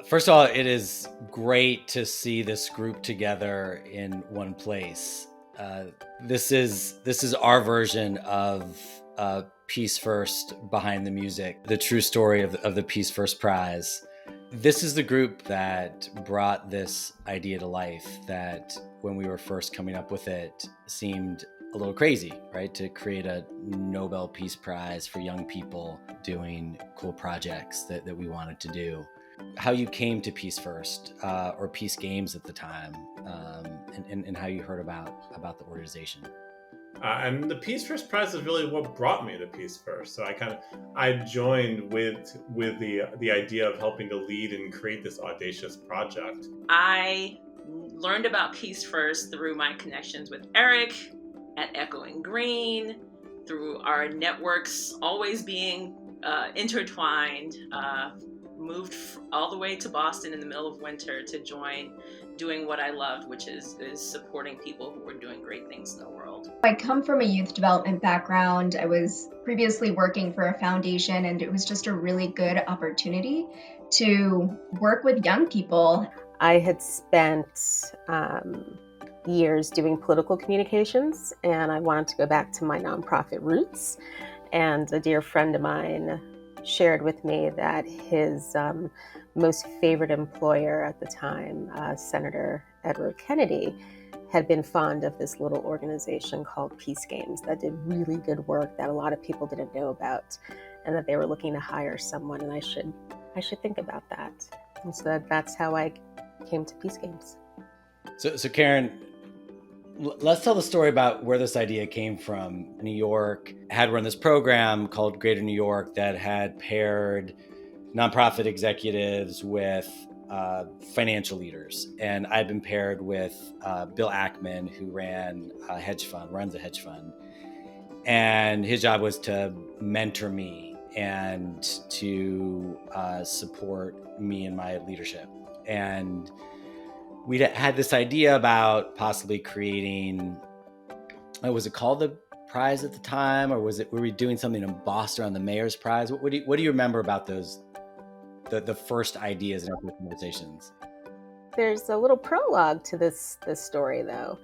First of all, it is great to see this group together in one place. Uh, this is our version of Peace First Behind the Music, the true story of the Peace First Prize. This is the group that brought this idea to life that when we were first coming up with it seemed a little crazy, right? To create a Nobel Peace Prize for young people doing cool projects that we wanted to do. How you came to Peace First or Peace Games at the time, and how you heard about the organization. And the Peace First Prize is really what brought me to Peace First. So I joined with the idea of helping to lead and create this audacious project. I learned about Peace First through my connections with Eric at Echoing Green, through our networks always being intertwined. Moved all the way to Boston in the middle of winter to join doing what I loved, which is supporting people who are doing great things in the world. I come from a youth development background. I was previously working for a foundation, and it was just a really good opportunity to work with young people. I had spent years doing political communications, and I wanted to go back to my nonprofit roots. And a dear friend of mine shared with me that his most favorite employer at the time, Senator Edward Kennedy, had been fond of this little organization called Peace Games that did really good work that a lot of people didn't know about, and that they were looking to hire someone, and I should think about that. And so that's how I came to Peace Games. So Karen, let's tell the story about where this idea came from. New York had run this program called Greater New York that had paired nonprofit executives with financial leaders. And I've been paired with Bill Ackman, who runs a hedge fund. And his job was to mentor me and to support me in my leadership. And we had this idea about possibly creating, was it called the prize at the time, or were we doing something in Boston on the mayor's prize? What do you remember about those, the first ideas in our conversations? There's a little prologue to this story, though.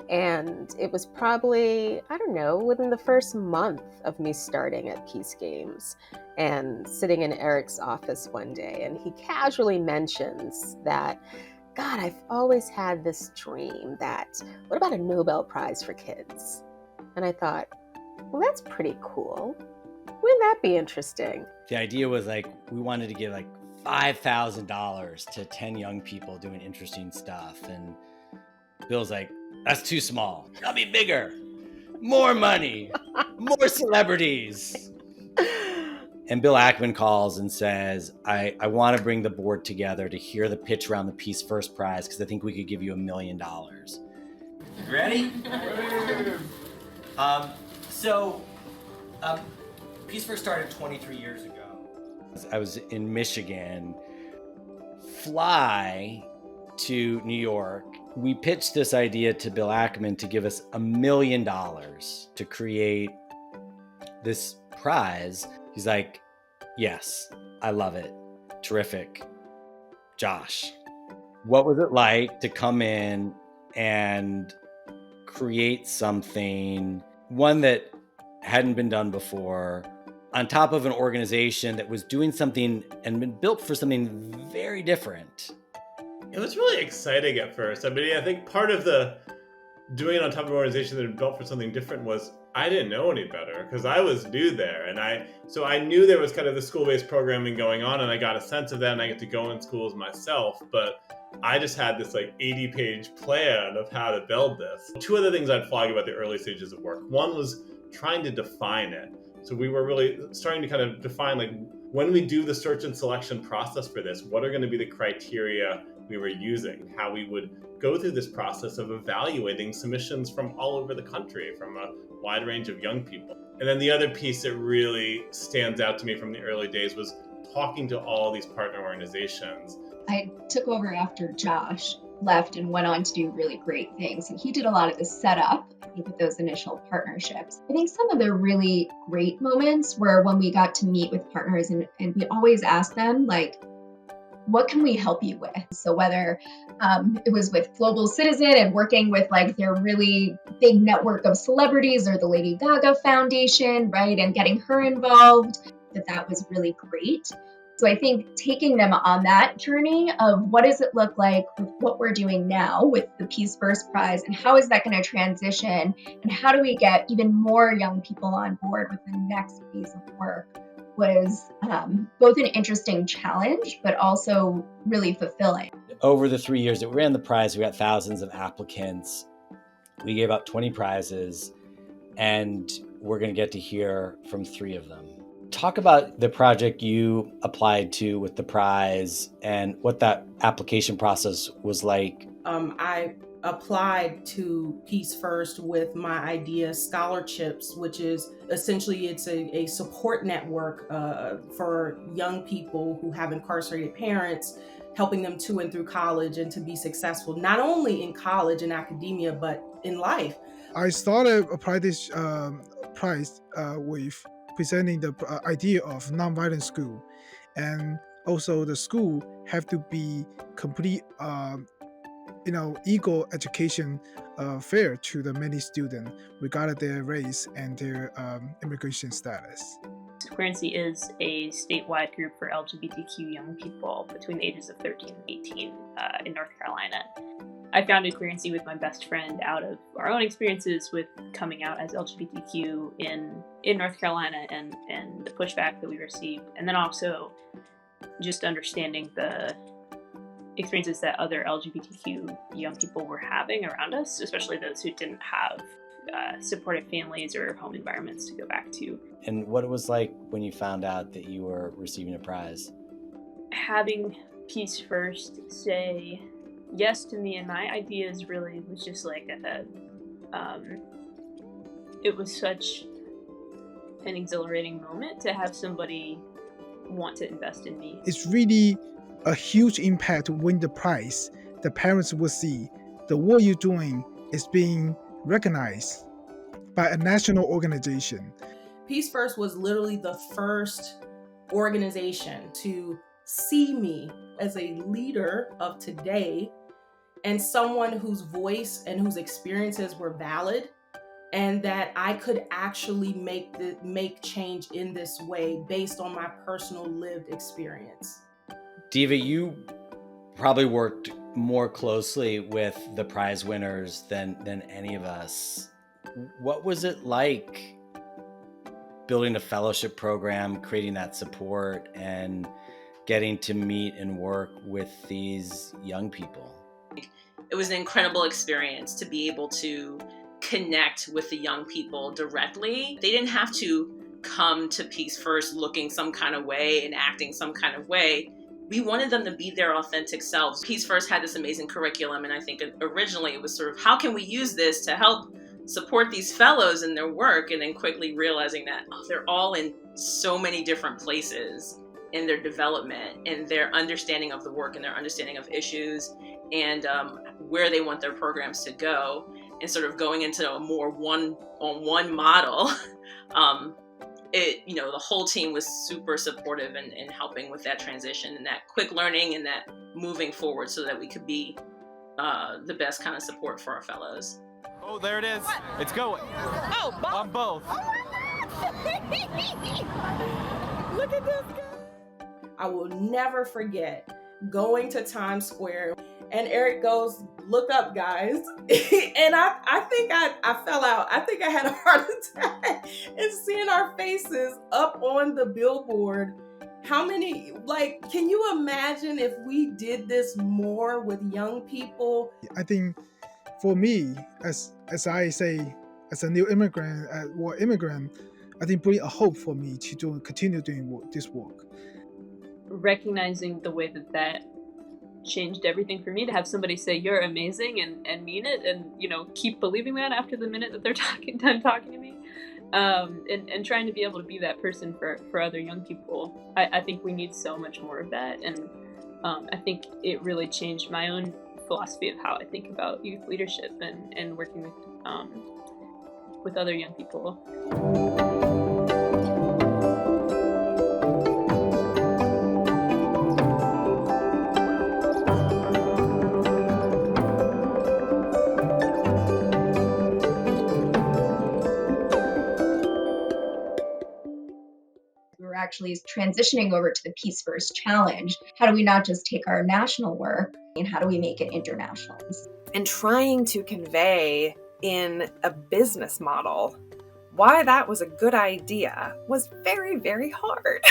And it was probably, I don't know, within the first month of me starting at Peace Games and sitting in Eric's office one day. And he casually mentions that, God, I've always had this dream that, what about a Nobel Prize for kids? And I thought, well, that's pretty cool. Wouldn't that be interesting? The idea was we wanted to give $5,000 to 10 young people doing interesting stuff. And Bill's like, that's too small. I'll be bigger. More money. More celebrities. And Bill Ackman calls and says, I want to bring the board together to hear the pitch around the Peace First Prize because I think we could give you $1 million. Ready? Peace First started 23 years ago. I was in Michigan. Fly to New York. We pitched this idea to Bill Ackman to give us $1 million to create this prize. He's like, yes, I love it. Terrific. Josh, what was it like to come in and create something, one that hadn't been done before, on top of an organization that was doing something and been built for something very different? It was really exciting at first. I mean, I think part of the doing it on top of an organization that had built for something different was I didn't know any better because I was new there. And so I knew there was kind of the school-based programming going on, and I got a sense of that, and I get to go in schools myself. But I just had this 80-page plan of how to build this. Two other things I'd flag about the early stages of work. One was trying to define it. So we were really starting to kind of define, when we do the search and selection process for this, what are going to be the criteria we were using, how we would go through this process of evaluating submissions from all over the country, from a wide range of young people. And then the other piece that really stands out to me from the early days was talking to all these partner organizations. I took over after Josh left and went on to do really great things. And he did a lot of the setup, I think, with those initial partnerships. I think some of the really great moments were when we got to meet with partners and we always asked them, what can we help you with? So whether it was with Global Citizen and working with like their really big network of celebrities or the Lady Gaga Foundation, right, and getting her involved, that was really great. So I think taking them on that journey of what does it look like with what we're doing now with the Peace First Prize, and how is that going to transition, and how do we get even more young people on board with the next phase of work, was both an interesting challenge, but also really fulfilling. Over the 3 years that we ran the prize, we got thousands of applicants. We gave out 20 prizes, and we're going to get to hear from 3 of them. Talk about the project you applied to with the prize and what that application process was like. I applied to Peace First with my idea scholarships, which is essentially it's a support network for young people who have incarcerated parents, helping them to and through college and to be successful, not only in college and academia, but in life. I started apply this prize with presenting the idea of nonviolent school, and also the school have to be complete equal education fair to the many students regardless of their race and their immigration status. Queerency is a statewide group for LGBTQ young people between the ages of 13 and 18 in North Carolina. I founded Queerency with my best friend out of our own experiences with coming out as LGBTQ in North Carolina and the pushback that we received, and then also just understanding the experiences that other LGBTQ young people were having around us, especially those who didn't have supportive families or home environments to go back to. And what it was like when you found out that you were receiving a prize. Having Peace First say yes to me and my ideas really was just like it was such an exhilarating moment to have somebody want to invest in me. It's really a huge impact to win the prize. The parents will see the work you're doing is being recognized by a national organization. Peace First was literally the first organization to see me as a leader of today and someone whose voice and whose experiences were valid, and that I could actually make change in this way based on my personal lived experience. Diva, you probably worked more closely with the prize winners than any of us. What was it like building a fellowship program, creating that support, and getting to meet and work with these young people? It was an incredible experience to be able to connect with the young people directly. They didn't have to come to Peace First looking some kind of way and acting some kind of way. We wanted them to be their authentic selves. Peace First had this amazing curriculum, and I think originally it was sort of, how can we use this to help support these fellows in their work, and then quickly realizing that they're all in so many different places in their development and their understanding of the work and their understanding of issues and where they want their programs to go, and sort of going into a more one-on-one model. The whole team was super supportive in helping with that transition and that quick learning and that moving forward so that we could be the best kind of support for our fellows. Oh, there it is. What? It's going. Oh, both? On both. Oh Look at this guy. I will never forget going to Times Square, and Eric goes, "Look up, guys." And I think I fell out. I think I had a heart attack. And seeing our faces up on the billboard, how many, can you imagine if we did this more with young people? I think for me, as I say, as a new immigrant, I think bring a hope for me to continue doing this work. Recognizing the way that changed everything for me, to have somebody say you're amazing and mean it, and keep believing that after the minute that they're done talking to me, and trying to be able to be that person for other young people. I think we need so much more of that, and I think it really changed my own philosophy of how I think about youth leadership and working with other young people. actually transitioning over to the Peace First Challenge. How do we not just take our national work and how do we make it international? And trying to convey in a business model why that was a good idea was very, very hard.